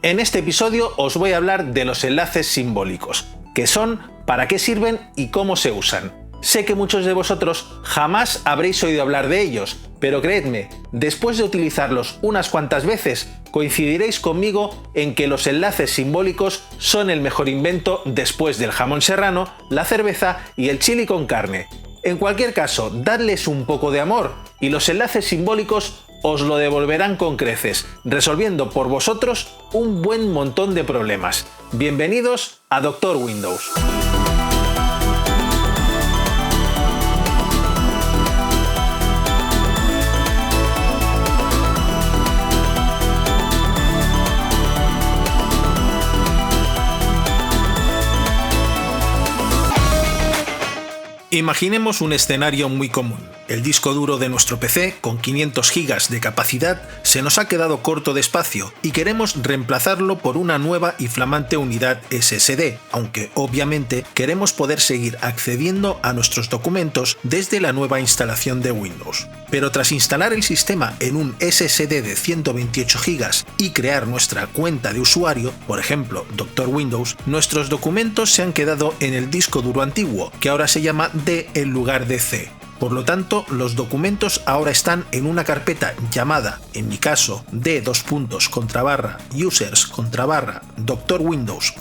En este episodio os voy a hablar de los enlaces simbólicos, qué son, para qué sirven y cómo se usan. Sé que muchos de vosotros jamás habréis oído hablar de ellos, pero creedme, después de utilizarlos unas cuantas veces, coincidiréis conmigo en que los enlaces simbólicos son el mejor invento después del jamón serrano, la cerveza y el chili con carne. En cualquier caso, dadles un poco de amor y los enlaces simbólicos os lo devolverán con creces, resolviendo por vosotros un buen montón de problemas. Bienvenidos a Dr. Windows. Imaginemos un escenario muy común. El disco duro de nuestro PC, con 500 GB de capacidad, se nos ha quedado corto de espacio y queremos reemplazarlo por una nueva y flamante unidad SSD, aunque obviamente queremos poder seguir accediendo a nuestros documentos desde la nueva instalación de Windows. Pero tras instalar el sistema en un SSD de 128 GB y crear nuestra cuenta de usuario, por ejemplo Dr. Windows, nuestros documentos se han quedado en el disco duro antiguo, que ahora se llama D en lugar de C. Por lo tanto, los documentos ahora están en una carpeta llamada, en mi caso, d:/users/Dr. Windows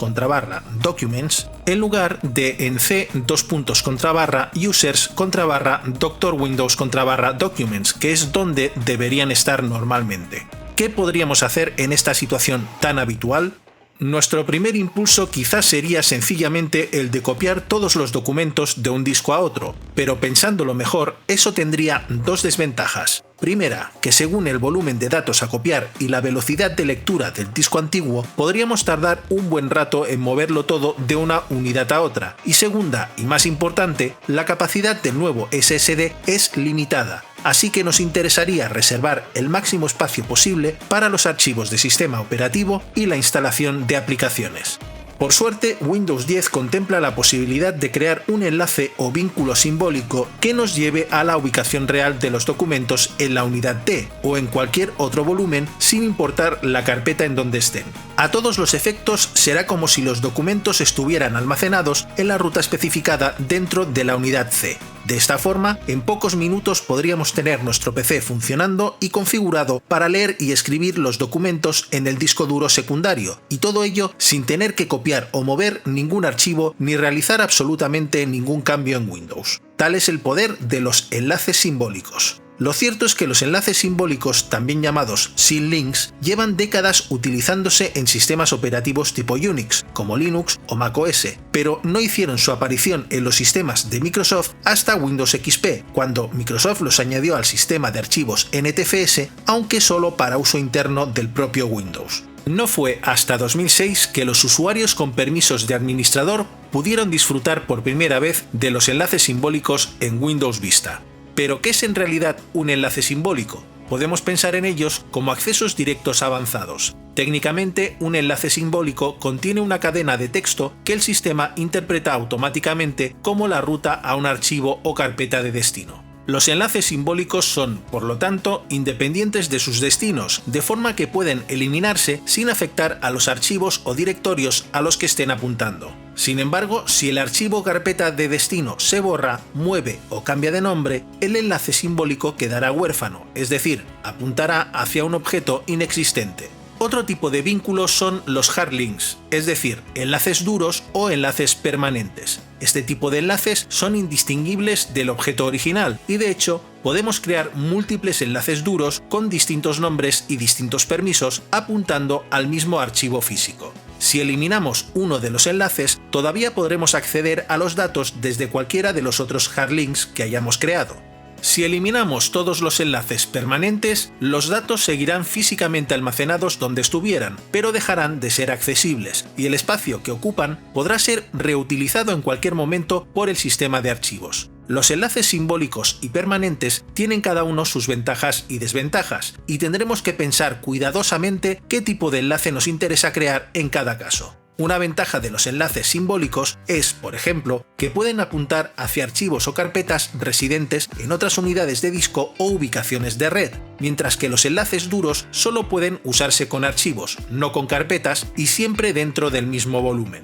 /documents, en lugar de en c:/users/Dr. Windows /documents, que es donde deberían estar normalmente. ¿Qué podríamos hacer en esta situación tan habitual? Nuestro primer impulso quizás sería sencillamente el de copiar todos los documentos de un disco a otro, pero pensándolo mejor, eso tendría dos desventajas. Primera, que según el volumen de datos a copiar y la velocidad de lectura del disco antiguo, podríamos tardar un buen rato en moverlo todo de una unidad a otra. Y segunda, y más importante, la capacidad del nuevo SSD es limitada. Así que nos interesaría reservar el máximo espacio posible para los archivos de sistema operativo y la instalación de aplicaciones. Por suerte, Windows 10 contempla la posibilidad de crear un enlace o vínculo simbólico que nos lleve a la ubicación real de los documentos en la unidad D o en cualquier otro volumen sin importar la carpeta en donde estén. A todos los efectos será como si los documentos estuvieran almacenados en la ruta especificada dentro de la unidad C. De esta forma, en pocos minutos podríamos tener nuestro PC funcionando y configurado para leer y escribir los documentos en el disco duro secundario, y todo ello sin tener que copiar o mover ningún archivo ni realizar absolutamente ningún cambio en Windows. Tal es el poder de los enlaces simbólicos. Lo cierto es que los enlaces simbólicos, también llamados symlinks, llevan décadas utilizándose en sistemas operativos tipo Unix, como Linux o macOS, pero no hicieron su aparición en los sistemas de Microsoft hasta Windows XP, cuando Microsoft los añadió al sistema de archivos NTFS, aunque solo para uso interno del propio Windows. No fue hasta 2006 que los usuarios con permisos de administrador pudieron disfrutar por primera vez de los enlaces simbólicos en Windows Vista. ¿Pero qué es en realidad un enlace simbólico? Podemos pensar en ellos como accesos directos avanzados. Técnicamente, un enlace simbólico contiene una cadena de texto que el sistema interpreta automáticamente como la ruta a un archivo o carpeta de destino. Los enlaces simbólicos son, por lo tanto, independientes de sus destinos, de forma que pueden eliminarse sin afectar a los archivos o directorios a los que estén apuntando. Sin embargo, si el archivo o carpeta de destino se borra, mueve o cambia de nombre, el enlace simbólico quedará huérfano, es decir, apuntará hacia un objeto inexistente. Otro tipo de vínculos son los hard links, es decir, enlaces duros o enlaces permanentes. Este tipo de enlaces son indistinguibles del objeto original y de hecho podemos crear múltiples enlaces duros con distintos nombres y distintos permisos apuntando al mismo archivo físico. Si eliminamos uno de los enlaces, todavía podremos acceder a los datos desde cualquiera de los otros hard links que hayamos creado. Si eliminamos todos los enlaces permanentes, los datos seguirán físicamente almacenados donde estuvieran, pero dejarán de ser accesibles, y el espacio que ocupan podrá ser reutilizado en cualquier momento por el sistema de archivos. Los enlaces simbólicos y permanentes tienen cada uno sus ventajas y desventajas, y tendremos que pensar cuidadosamente qué tipo de enlace nos interesa crear en cada caso. Una ventaja de los enlaces simbólicos es, por ejemplo, que pueden apuntar hacia archivos o carpetas residentes en otras unidades de disco o ubicaciones de red, mientras que los enlaces duros solo pueden usarse con archivos, no con carpetas y siempre dentro del mismo volumen.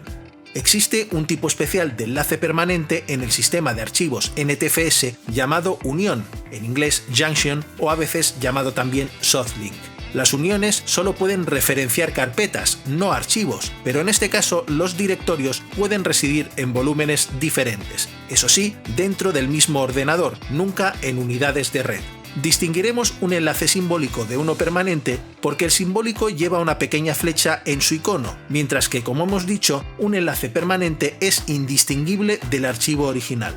Existe un tipo especial de enlace permanente en el sistema de archivos NTFS llamado unión, en inglés junction o a veces llamado también softlink. Las uniones solo pueden referenciar carpetas, no archivos, pero en este caso los directorios pueden residir en volúmenes diferentes, eso sí, dentro del mismo ordenador, nunca en unidades de red. Distinguiremos un enlace simbólico de uno permanente porque el simbólico lleva una pequeña flecha en su icono, mientras que, como hemos dicho, un enlace permanente es indistinguible del archivo original.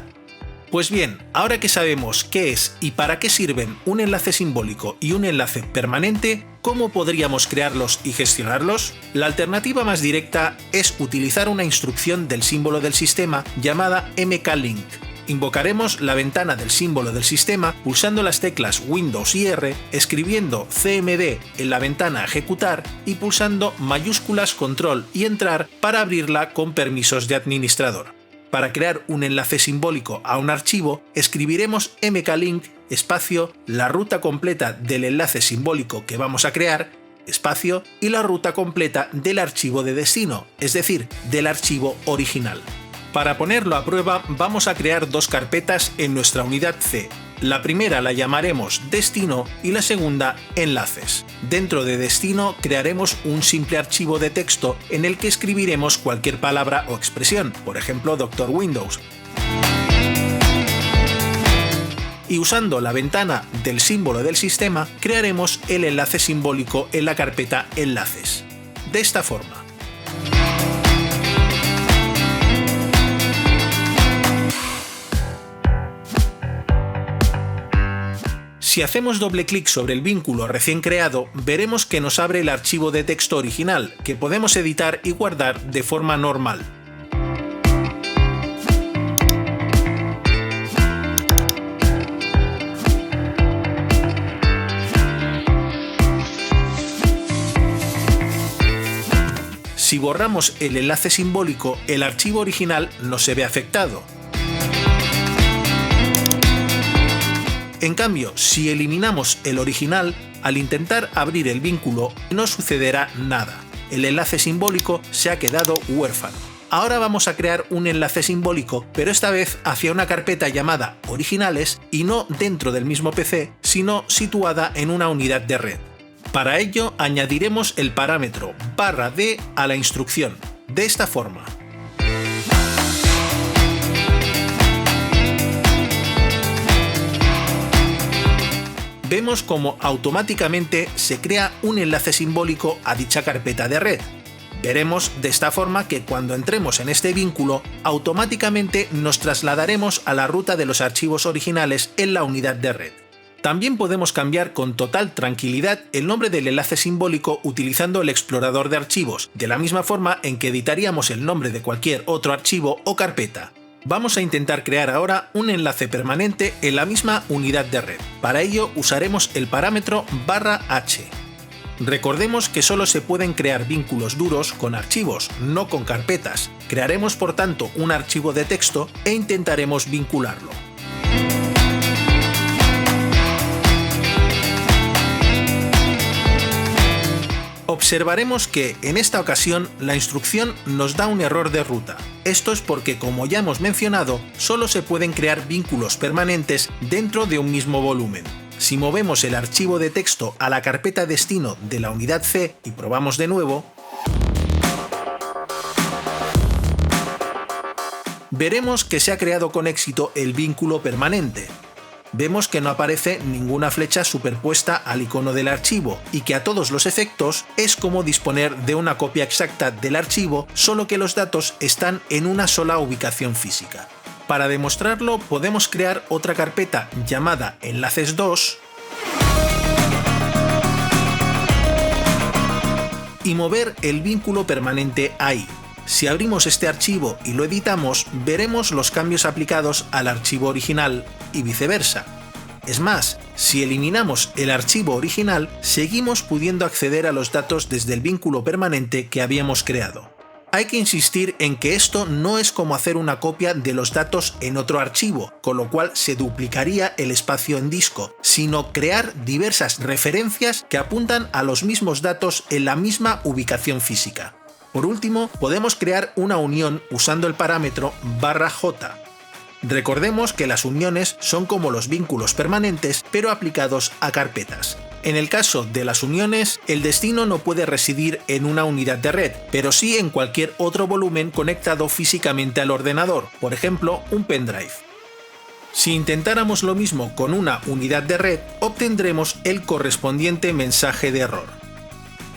Pues bien, ahora que sabemos qué es y para qué sirven un enlace simbólico y un enlace permanente, ¿cómo podríamos crearlos y gestionarlos? La alternativa más directa es utilizar una instrucción del símbolo del sistema llamada mklink. Invocaremos la ventana del símbolo del sistema pulsando las teclas Windows y R, escribiendo CMD en la ventana Ejecutar y pulsando mayúsculas Control y Entrar para abrirla con permisos de administrador. Para crear un enlace simbólico a un archivo, escribiremos mklink espacio la ruta completa del enlace simbólico que vamos a crear, espacio y la ruta completa del archivo de destino, es decir, del archivo original. Para ponerlo a prueba, vamos a crear dos carpetas en nuestra unidad C. La primera la llamaremos Destino y la segunda Enlaces. Dentro de Destino crearemos un simple archivo de texto en el que escribiremos cualquier palabra o expresión, por ejemplo Dr. Windows. Y usando la ventana del símbolo del sistema, crearemos el enlace simbólico en la carpeta Enlaces. De esta forma. Si hacemos doble clic sobre el vínculo recién creado, veremos que nos abre el archivo de texto original, que podemos editar y guardar de forma normal. Si borramos el enlace simbólico, el archivo original no se ve afectado. En cambio, si eliminamos el original, al intentar abrir el vínculo no sucederá nada. El enlace simbólico se ha quedado huérfano. Ahora vamos a crear un enlace simbólico, pero esta vez hacia una carpeta llamada Originales y no dentro del mismo PC, sino situada en una unidad de red. Para ello, añadiremos el parámetro /d a la instrucción, de esta forma. Vemos cómo automáticamente se crea un enlace simbólico a dicha carpeta de red. Veremos de esta forma que cuando entremos en este vínculo, automáticamente nos trasladaremos a la ruta de los archivos originales en la unidad de red. También podemos cambiar con total tranquilidad el nombre del enlace simbólico utilizando el explorador de archivos, de la misma forma en que editaríamos el nombre de cualquier otro archivo o carpeta. Vamos a intentar crear ahora un enlace permanente en la misma unidad de red. Para ello usaremos el parámetro /h. Recordemos que solo se pueden crear vínculos duros con archivos, no con carpetas. Crearemos por tanto un archivo de texto e intentaremos vincularlo. Observaremos que, en esta ocasión, la instrucción nos da un error de ruta. Esto es porque, como ya hemos mencionado, solo se pueden crear vínculos permanentes dentro de un mismo volumen. Si movemos el archivo de texto a la carpeta destino de la unidad C y probamos de nuevo, veremos que se ha creado con éxito el vínculo permanente. Vemos que no aparece ninguna flecha superpuesta al icono del archivo y que a todos los efectos es como disponer de una copia exacta del archivo, solo que los datos están en una sola ubicación física. Para demostrarlo podemos crear otra carpeta llamada Enlaces 2 y mover el vínculo permanente ahí. Si abrimos este archivo y lo editamos, veremos los cambios aplicados al archivo original y viceversa. Es más, si eliminamos el archivo original, seguimos pudiendo acceder a los datos desde el vínculo permanente que habíamos creado. Hay que insistir en que esto no es como hacer una copia de los datos en otro archivo, con lo cual se duplicaría el espacio en disco, sino crear diversas referencias que apuntan a los mismos datos en la misma ubicación física. Por último, podemos crear una unión usando el parámetro /j. Recordemos que las uniones son como los vínculos permanentes, pero aplicados a carpetas. En el caso de las uniones, el destino no puede residir en una unidad de red, pero sí en cualquier otro volumen conectado físicamente al ordenador, por ejemplo, un pendrive. Si intentáramos lo mismo con una unidad de red, obtendremos el correspondiente mensaje de error.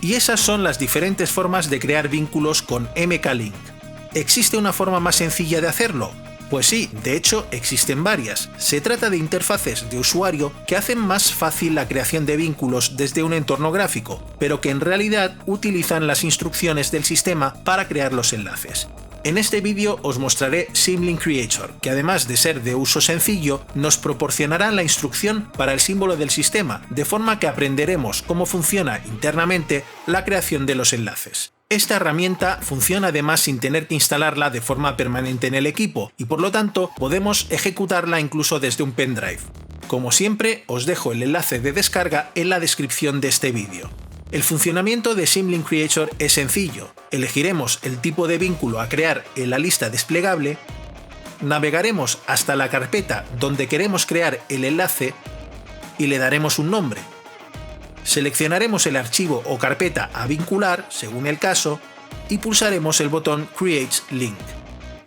Y esas son las diferentes formas de crear vínculos con MK-Link. ¿Existe una forma más sencilla de hacerlo? Pues sí, de hecho existen varias. Se trata de interfaces de usuario que hacen más fácil la creación de vínculos desde un entorno gráfico, pero que en realidad utilizan las instrucciones del sistema para crear los enlaces. En este vídeo os mostraré Symlink Creator, que además de ser de uso sencillo, nos proporcionará la instrucción para el símbolo del sistema, de forma que aprenderemos cómo funciona internamente la creación de los enlaces. Esta herramienta funciona además sin tener que instalarla de forma permanente en el equipo y por lo tanto podemos ejecutarla incluso desde un pendrive. Como siempre, os dejo el enlace de descarga en la descripción de este vídeo. El funcionamiento de Symlink Creator es sencillo. Elegiremos el tipo de vínculo a crear en la lista desplegable, navegaremos hasta la carpeta donde queremos crear el enlace y le daremos un nombre. Seleccionaremos el archivo o carpeta a vincular, según el caso, y pulsaremos el botón Create Link.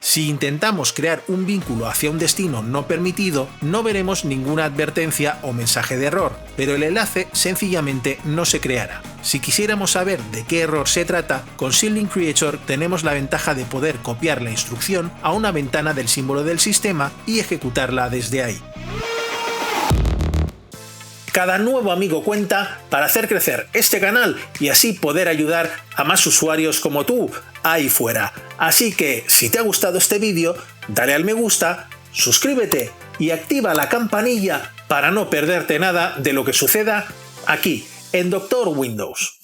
Si intentamos crear un vínculo hacia un destino no permitido, no veremos ninguna advertencia o mensaje de error, pero el enlace sencillamente no se creará. Si quisiéramos saber de qué error se trata, con Symlink Creator tenemos la ventaja de poder copiar la instrucción a una ventana del símbolo del sistema y ejecutarla desde ahí. Cada nuevo amigo cuenta para hacer crecer este canal y así poder ayudar a más usuarios como tú ahí fuera. Así que si te ha gustado este vídeo, dale al me gusta, suscríbete y activa la campanilla para no perderte nada de lo que suceda aquí en Dr. Windows.